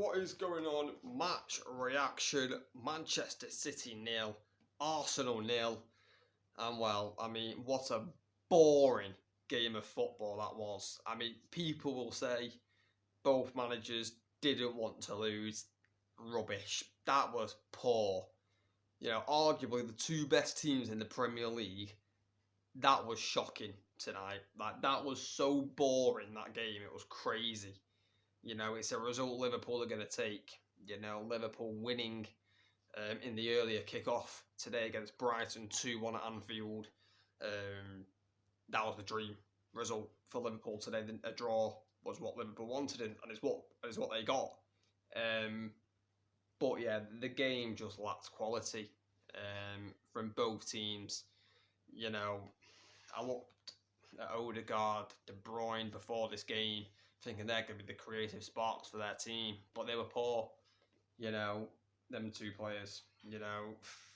What is going on? Match reaction. Manchester City 0, Arsenal 0. And well, what a boring game of football that was. People will say both managers didn't want to lose. Rubbish. That was poor. Arguably the two best teams in the Premier League. That was shocking tonight. That was so boring, that game. It was crazy. It's a result Liverpool are going to take. Liverpool winning in the earlier kick-off today against Brighton 2-1 at Anfield. That was the dream result for Liverpool today. A draw was what Liverpool wanted, and it's what they got. But yeah, the game just lacked quality from both teams. I looked at Odegaard, De Bruyne before this game, thinking they're going to be the creative sparks for their team, but they were poor. Them two players.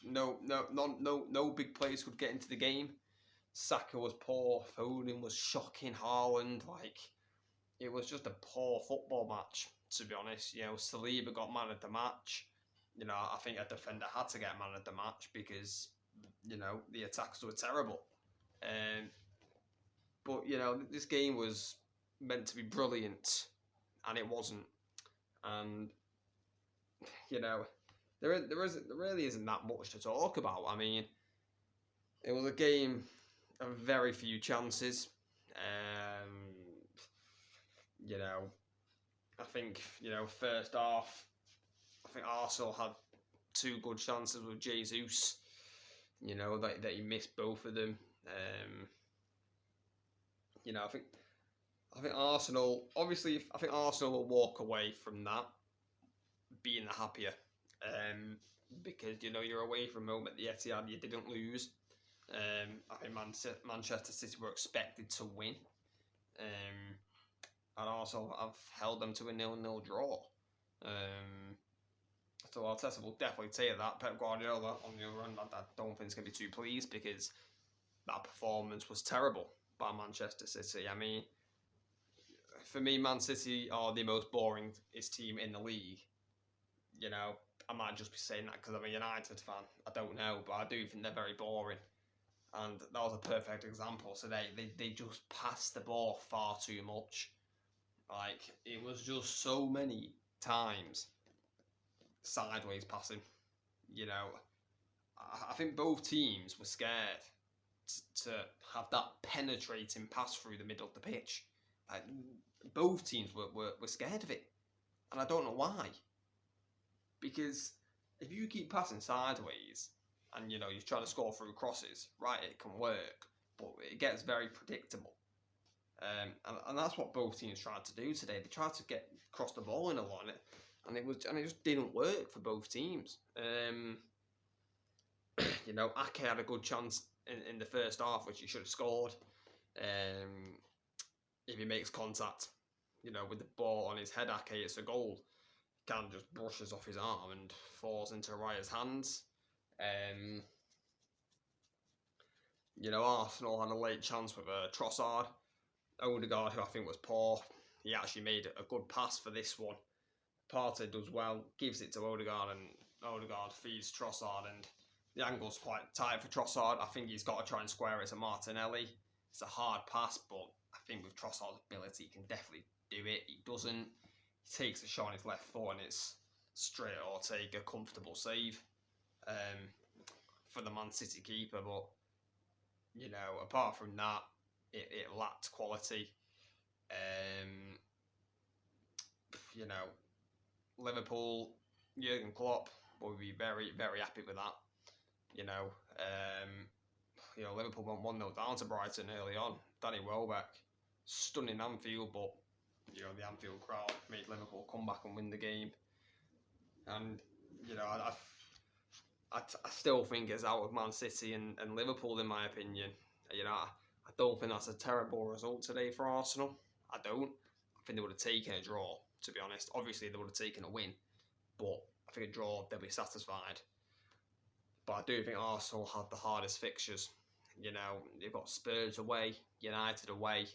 No big players could get into the game. Saka was poor. Foden was shocking. Haaland, it was just a poor football match, to be honest. Saliba got man of the match. I think a defender had to get man of the match because the attacks were terrible. But this game was meant to be brilliant, and it wasn't. And there really isn't that much to talk about. It was a game of very few chances. I think first half, I think Arsenal had two good chances with Jesus. That he missed both of them. I think Arsenal, obviously, I think Arsenal will walk away from that being the happier. Because, you're away from home at the Etihad, you didn't lose. I think Manchester City were expected to win. And also, I've held them to a 0-0 draw. So Arteta will definitely take that. Pep Guardiola, on the other hand, I don't think he's going to be too pleased because that performance was terrible by Manchester City. For me, Man City are the most boringest team in the league. I might just be saying that because I'm a United fan. I don't know, but I do think they're very boring. And that was a perfect example today. They just passed the ball far too much. It was just so many times sideways passing. I think both teams were scared to have that penetrating pass through the middle of the pitch. Both teams were scared of it. And I don't know why. Because if you keep passing sideways and you're trying to score through crosses, right, it can work, but it gets very predictable. And that's what both teams tried to do today. They tried to get across the ball in a lot, and it just didn't work for both teams. Ake had a good chance in the first half, which he should have scored. If he makes contact, with the ball on his head, Ake, it's a goal. Kind of just brushes off his arm and falls into Raya's hands. Arsenal had a late chance with Trossard. Odegaard, who I think was poor, he actually made a good pass for this one. Partey does well, gives it to Odegaard, and Odegaard feeds Trossard, and the angle's quite tight for Trossard. I think he's got to try and square it to Martinelli. It's a hard pass, but I think with Trossard's ability, he can definitely do it. He doesn't. He takes a shot on his left foot, and it's straight Ortega, comfortable save for the Man City keeper. But apart from that, it lacked quality. Liverpool, Jurgen Klopp will be very, very happy with that. Liverpool went 1-0 down to Brighton early on. Danny Welbeck, stunning Anfield, but the Anfield crowd made Liverpool come back and win the game. And I still think it's out of Man City and Liverpool, in my opinion. I don't think that's a terrible result today for Arsenal. I don't. I think they would have taken a draw, to be honest. Obviously, they would have taken a win, but I think a draw, they'll be satisfied. But I do think Arsenal had the hardest fixtures. They've got Spurs away, United away.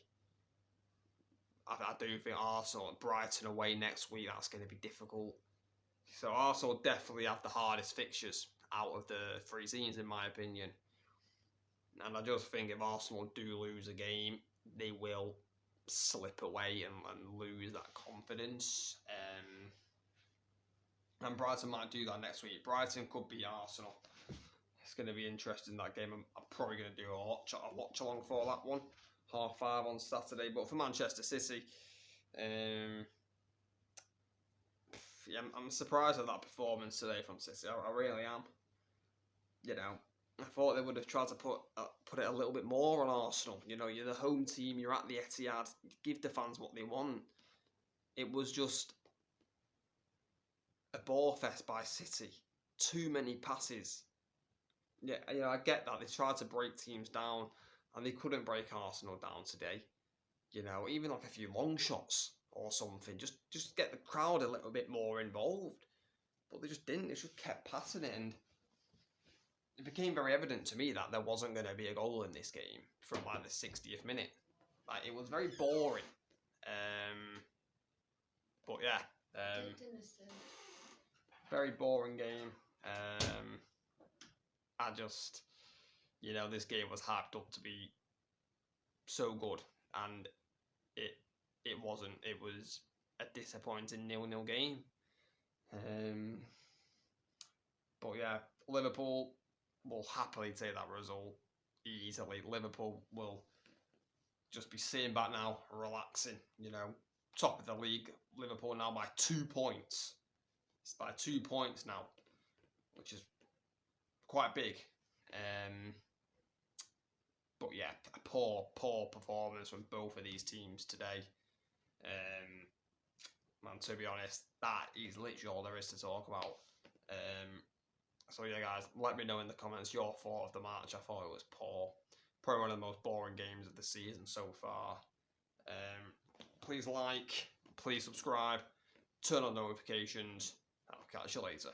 I do think Arsenal and Brighton away next week, that's going to be difficult. So Arsenal definitely have the hardest fixtures out of the 3 teams, in my opinion. And I just think if Arsenal do lose a game, they will slip away and lose that confidence. And Brighton might do that next week. Brighton could beat Arsenal. It's going to be interesting, that game. I'm probably going to do a watch along for that one. 5:30 on Saturday. But for Manchester City, yeah, I'm surprised at that performance today from City. I really am. You know, I thought they would have tried to put it a little bit more on Arsenal. You know, you're the home team, you're at the Etihad, give the fans what they want. It was just a bore fest by City. Too many passes. Yeah, you know, I get that. They tried to break teams down, and they couldn't break Arsenal down today. You know, even like a few long shots or something. Just get the crowd a little bit more involved. But they just didn't. They just kept passing it, and it became very evident to me that there wasn't going to be a goal in this game from like the 60th minute. Like, it was very boring. But yeah, very boring game. I just, you know, this game was hyped up to be so good, and it wasn't. It was a disappointing 0-0 game. But yeah, Liverpool will happily take that result easily. Liverpool will just be sitting back now, relaxing. You know, top of the league. Liverpool now by 2 points. It's by 2 points now, which is quite big. But yeah, a poor performance from both of these teams today. Man, to be honest, that is literally all there is to talk about. So yeah, guys, let me know in the comments your thought of the match. I thought it was poor. Probably one of the most boring games of the season so far. Please like, please subscribe, turn on notifications. I'll catch you later.